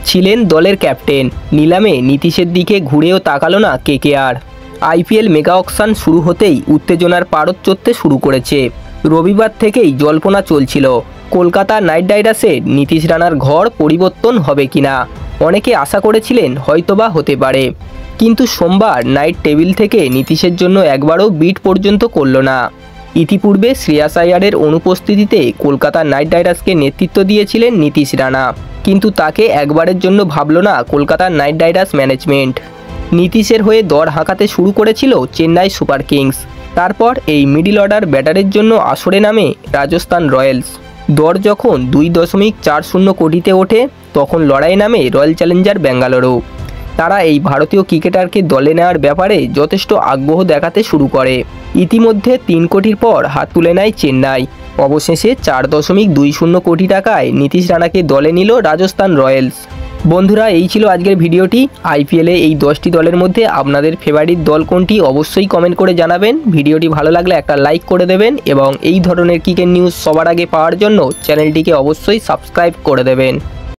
ছিলেন দলের ক্যাপ্টেন। নিলামে নীতিশের দিকে ঘুরেও তাকালো না কেকেআর। আইপিএল মেগা অকশন শুরু হতেই উত্তেজনার পারদ চড়তে শুরু করেছে। রবিবার থেকেই জল্পনা চলছিল কলকাতা নাইট রাইডার্সের নীতিশ রানার ঘর পরিবর্তন হবে কিনা। অনেকে আশা করেছিলেন হয়তোবা হতে পারে, কিন্তু সোমবার নাইট টেবিল থেকে নীতিশের জন্য একবারও বিট পর্যন্ত করল না। ইতিপূর্বে শ্রেয়াস আইয়ারের অনুপস্থিতিতে কলকাতা নাইট রাইডার্সকে নেতৃত্ব দিয়েছিলেন নীতিশ রানা, কিন্তু তাকে একবারের জন্য ভাবল না কলকাতা নাইট রাইডার্স ম্যানেজমেন্ট। নীতিশের হয়ে দর হাঁকাতে শুরু করেছিল চেন্নাই সুপার কিংস। তারপর এই মিডল অর্ডার ব্যাটারের জন্য আসরে নামে রাজস্থান রয়্যালস। দর যখন 2.40 কোটিতে ওঠে, তখন লড়াই নামে রয়্যাল চ্যালেঞ্জার ব্যাঙ্গালোরও। তারা এই ভারতীয় ক্রিকেটারকে দলে নেওয়ার ব্যাপারে যথেষ্ট আগ্রহ দেখাতে শুরু করে। ইতিমধ্যে 3 কোটির পর হাত তুলে নেয় চেন্নাই। অবশেষে 4.20 কোটি টাকায় নীতিশ রানাকে দলে নিল রাজস্থান রয়্যালস। বন্ধুরা, এই ছিল আজকের ভিডিওটি। আইপিএলে এই 10টি দলের মধ্যে আপনাদের ফেভারিট দল কোনটি অবশ্যই কমেন্ট করে জানাবেন। ভিডিওটি ভালো লাগলে একটা লাইক করে দেবেন এবং এই ধরনের ক্রিকেট নিউজ সবার আগে পাওয়ার জন্য চ্যানেলটিকে অবশ্যই সাবস্ক্রাইব করে দেবেন।